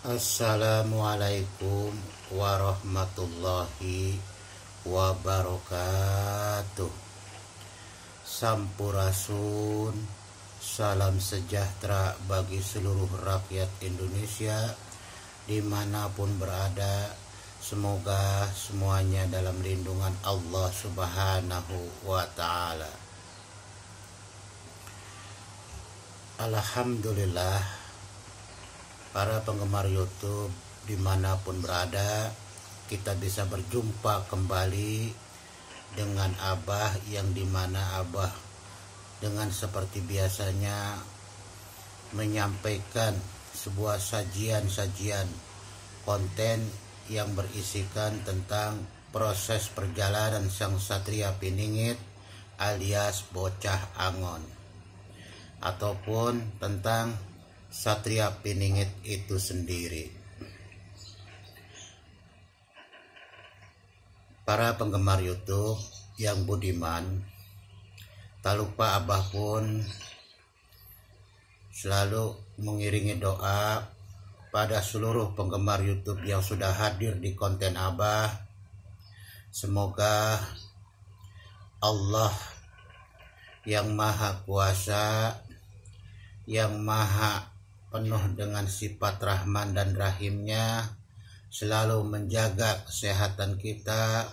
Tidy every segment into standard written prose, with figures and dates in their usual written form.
Assalamualaikum warahmatullahi wabarakatuh. Sampurasun, salam sejahtera bagi seluruh rakyat Indonesia dimanapun berada. Semoga semuanya dalam lindungan Allah Subhanahu wa Ta'ala. Alhamdulillah, para penggemar YouTube dimanapun berada, kita bisa berjumpa kembali dengan Abah, yang dimana Abah dengan seperti biasanya menyampaikan sebuah sajian-sajian konten yang berisikan tentang proses perjalanan sang Satria Piningit alias Bocah Angon, ataupun tentang Satria Piningit itu sendiri. Para penggemar YouTube yang budiman, tak lupa Abah pun selalu mengiringi doa pada seluruh penggemar YouTube yang sudah hadir di konten Abah. Semoga Allah yang Maha Kuasa, yang Maha penuh dengan sifat Rahman dan Rahimnya, selalu menjaga kesehatan kita,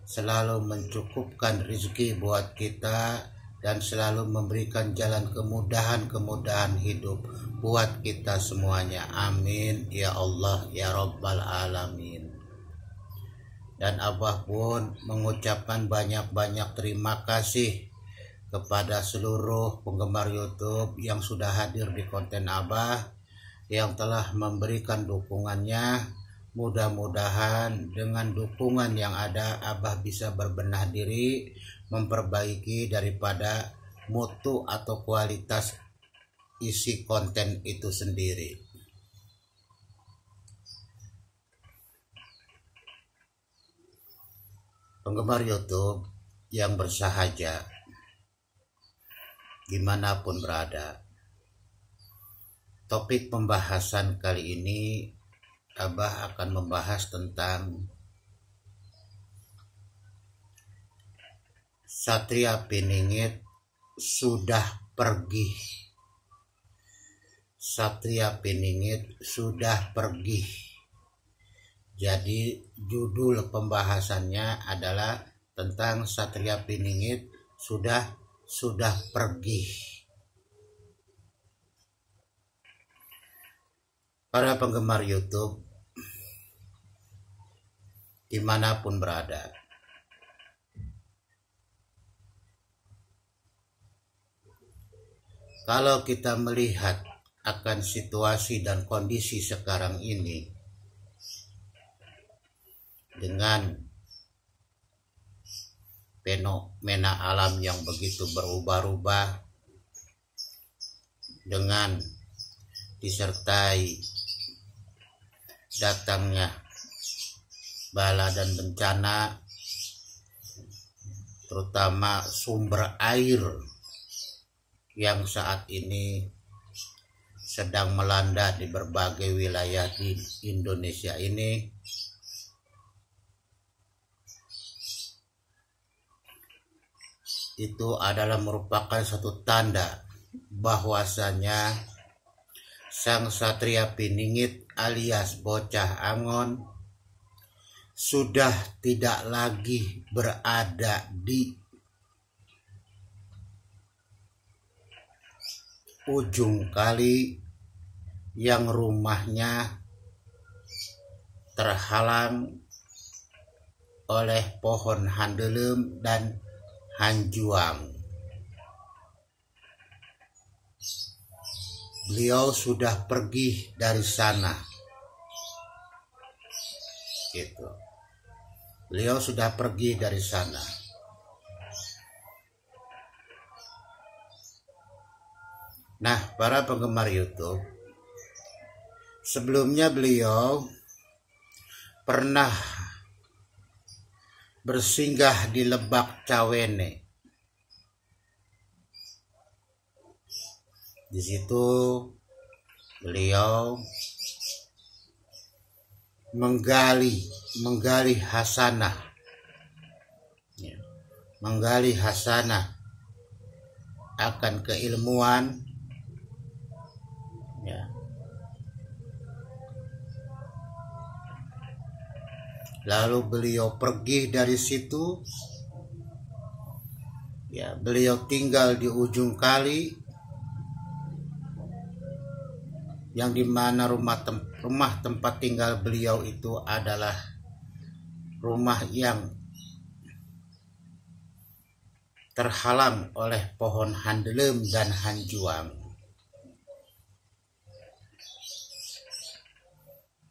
selalu mencukupkan rezeki buat kita, dan selalu memberikan jalan kemudahan hidup buat kita semuanya. Amin ya Allah ya Rabbal Alamin. Dan Abah pun mengucapkan banyak-banyak terima kasih kepada seluruh penggemar YouTube yang sudah hadir di konten Abah, yang telah memberikan dukungannya. Mudah-mudahan dengan dukungan yang ada, Abah bisa berbenah diri, memperbaiki daripada mutu atau kualitas isi konten itu sendiri. Penggemar YouTube yang bersahaja dimanapun berada, topik pembahasan kali ini Abah akan membahas tentang Satria Piningit sudah pergi. Satria Piningit sudah pergi. Jadi judul pembahasannya adalah tentang Satria Piningit sudah pergi. Para penggemar YouTube dimanapun berada, kalau kita melihat akan situasi dan kondisi sekarang ini dengan fenomena alam yang begitu berubah-ubah, dengan disertai datangnya bala dan bencana, terutama sumber air yang saat ini sedang melanda di berbagai wilayah di Indonesia ini, itu adalah merupakan satu tanda bahwasanya sang Satria Piningit alias Bocah Angon sudah tidak lagi berada di ujung kali yang rumahnya terhalang oleh pohon handelem dan hanjuang. Beliau sudah pergi dari sana. Gitu. Beliau sudah pergi dari sana. Nah, para penggemar YouTube, sebelumnya beliau pernah bersinggah di Lebak Cawene. Di situ beliau menggali hasanah, ya, menggali hasanah akan keilmuan, ya. Lalu beliau pergi dari situ, ya, beliau tinggal di ujung kali, yang dimana rumah tempat tinggal beliau itu adalah rumah yang terhalang oleh pohon handelem dan hanjuang,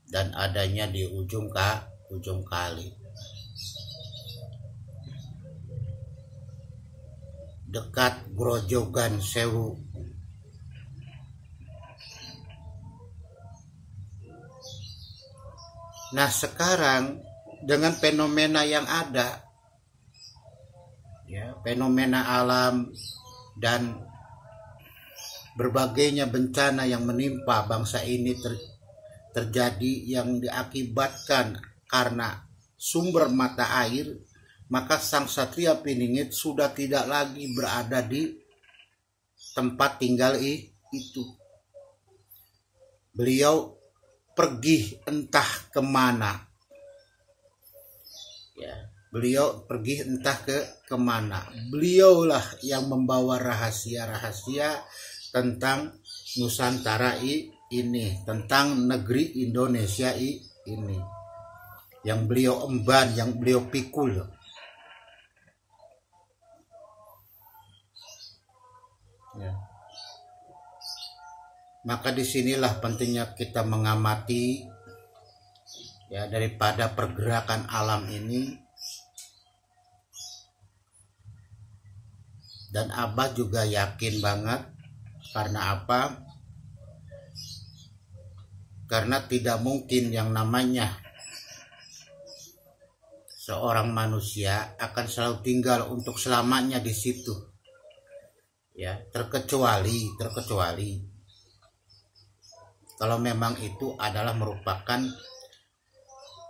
dan adanya di ujung kali dekat Grojogan Sewu. Nah, sekarang dengan fenomena yang ada, ya, fenomena alam dan berbagainya bencana yang menimpa bangsa ini terjadi yang diakibatkan karena sumber mata air, maka Sang Satria Piningit sudah tidak lagi berada di tempat tinggal itu. Beliau pergi entah kemana, ya, beliau pergi entah kemana. Beliaulah yang membawa rahasia-rahasia tentang Nusantara ini, tentang negeri Indonesia ini, yang beliau emban, yang beliau pikul. Ya. Maka disinilah pentingnya kita mengamati, ya, daripada pergerakan alam ini. Dan Abah juga yakin banget. Karena apa? Karena tidak mungkin yang namanya seorang manusia akan selalu tinggal untuk selamanya di situ, ya, terkecuali kalau memang itu adalah merupakan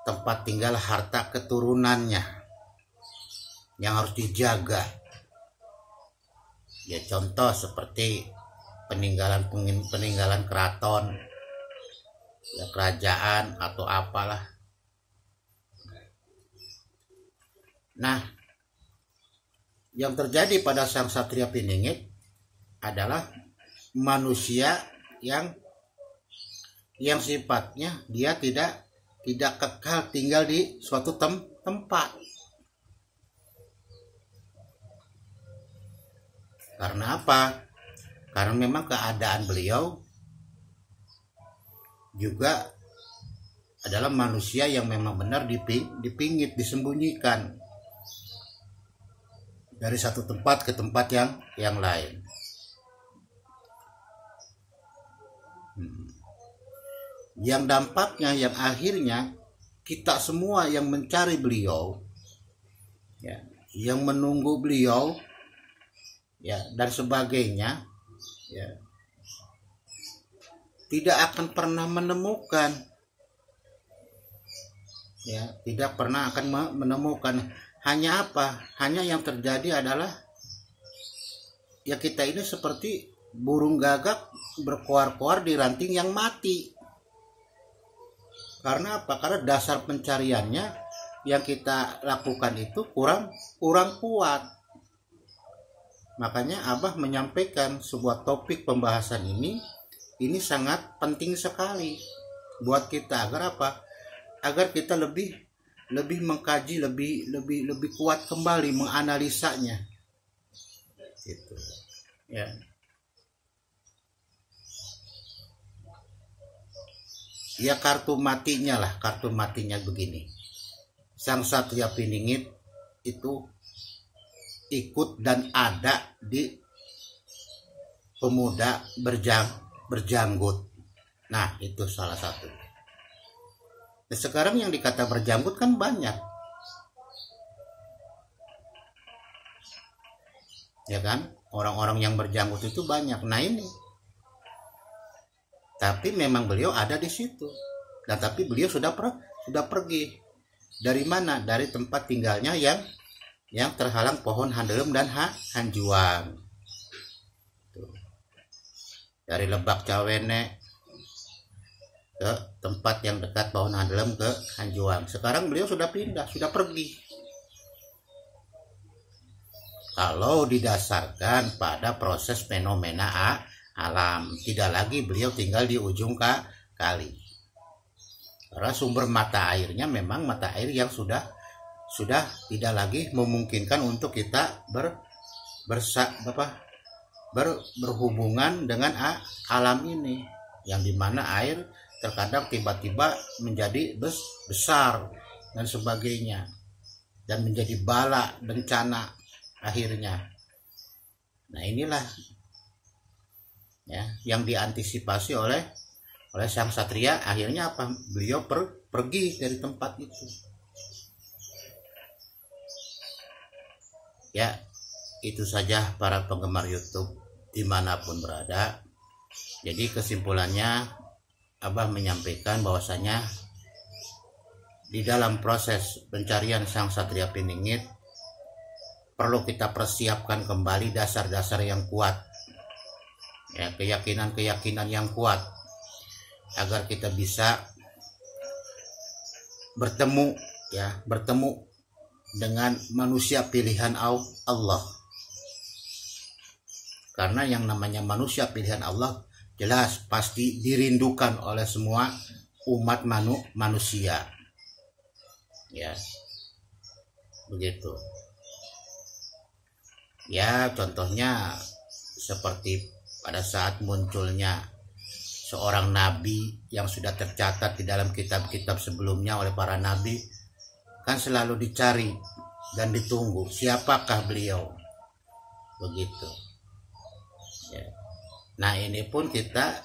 tempat tinggal harta keturunannya yang harus dijaga. Ya, contoh seperti peninggalan keraton, ya, kerajaan atau apalah. Nah, yang terjadi pada Sang Satria Piningit adalah manusia yang sifatnya dia tidak kekal tinggal di suatu tempat. Karena apa? Karena memang keadaan beliau juga adalah manusia yang memang benar dipingit, disembunyikan dari satu tempat ke tempat yang lain. Yang dampaknya, yang akhirnya kita semua yang mencari beliau, ya, yang menunggu beliau, ya, dan sebagainya, ya, tidak akan pernah menemukan, ya, tidak pernah akan menemukan. Hanya apa? Hanya yang terjadi adalah, ya, kita ini seperti burung gagak berkoar-koar di ranting yang mati. Karena apa? Karena dasar pencariannya yang kita lakukan itu kurang kuat. Makanya Abah menyampaikan sebuah topik pembahasan ini sangat penting sekali buat kita. Agar apa? Agar kita lebih mengkaji, lebih kuat kembali menganalisanya. Gitu. Ya. Ya, kartu matinya begini. Sang Satria Piningit itu ikut dan ada di pemuda berjanggut. Nah, itu salah satu. Nah, sekarang yang dikata berjanggut kan banyak, ya kan? Orang-orang yang berjanggut itu banyak. Nah, ini. Tapi memang beliau ada di situ. Dan tapi beliau sudah sudah pergi. Dari mana? Dari tempat tinggalnya yang terhalang pohon handelem dan hanjuang. Tuh. Dari Lebak Cawene ke tempat yang dekat pohon handelem ke hanjuang. Sekarang beliau sudah pindah, sudah pergi. Kalau didasarkan pada proses fenomena alam, tidak lagi beliau tinggal di ujung kali. Karena sumber mata airnya memang mata air yang sudah tidak lagi memungkinkan untuk kita berhubungan dengan alam ini, yang dimana air terkadang tiba-tiba menjadi besar dan sebagainya, dan menjadi bala bencana akhirnya. Nah inilah ya yang diantisipasi oleh sang satria. Akhirnya apa? Beliau pergi dari tempat itu. Ya, itu saja para penggemar YouTube dimanapun berada. Jadi kesimpulannya, Abah menyampaikan bahwasanya di dalam proses pencarian sang satria Piningit perlu kita persiapkan kembali dasar-dasar yang kuat, ya, keyakinan yang kuat, agar kita bisa bertemu dengan manusia pilihan Allah. Karena yang namanya manusia pilihan Allah jelas pasti dirindukan oleh semua umat manusia. Ya. Begitu. Ya, contohnya seperti pada saat munculnya seorang nabi yang sudah tercatat di dalam kitab-kitab sebelumnya oleh para nabi, kan selalu dicari dan ditunggu siapakah beliau, begitu ya. Nah ini pun kita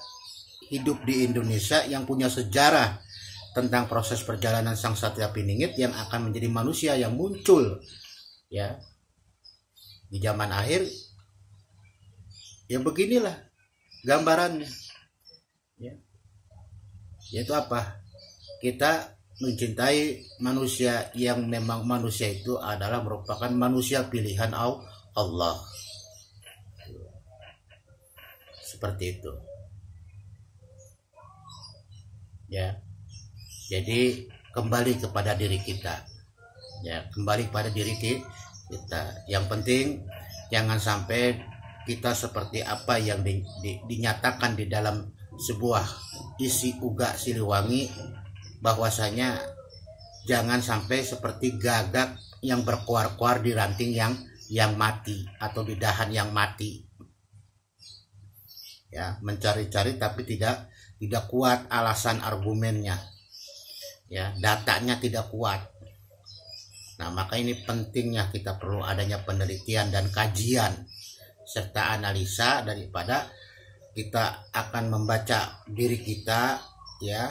hidup di Indonesia yang punya sejarah tentang proses perjalanan sang satria Piningit yang akan menjadi manusia yang muncul ya di zaman akhir. Ya beginilah gambarannya. Ya. Yaitu apa? Kita mencintai manusia yang memang manusia itu adalah merupakan manusia pilihan Allah. Seperti itu. Ya. Jadi kembali kepada diri kita. Ya, kembali pada diri kita. Yang penting jangan sampai kita seperti apa yang dinyatakan di dalam sebuah isi Uga Siliwangi, bahwasanya jangan sampai seperti gagak yang berkuar-kuar di ranting yang mati atau di dahan yang mati. Ya, mencari-cari tapi tidak kuat alasan argumennya. Ya, datanya tidak kuat. Nah, maka ini pentingnya kita perlu adanya penelitian dan kajian serta analisa daripada kita akan membaca diri kita, ya,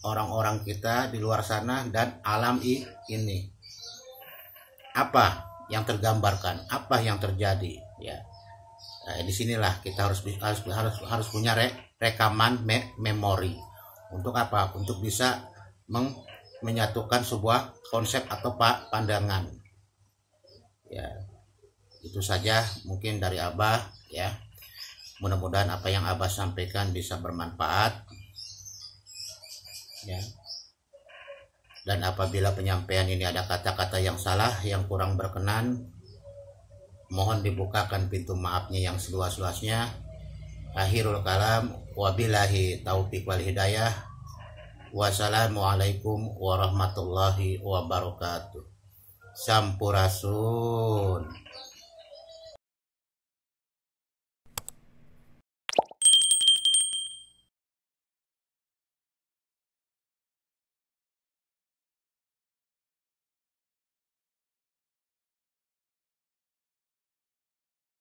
orang-orang kita di luar sana dan alam ini. Apa yang tergambarkan, apa yang terjadi, ya. Nah, disinilah kita harus punya rekaman memori. Untuk apa? Untuk bisa menyatukan sebuah konsep atau pandangan. Ya, itu saja mungkin dari Abah, ya. Mudah-mudahan apa yang Abah sampaikan bisa bermanfaat, ya. Dan apabila penyampaian ini ada kata-kata yang salah, yang kurang berkenan, mohon dibukakan pintu maafnya yang seluas-luasnya. Akhirul kalam, wabillahi taufiq wal hidayah. Wassalamualaikum warahmatullahi wabarakatuh. Sampurasun.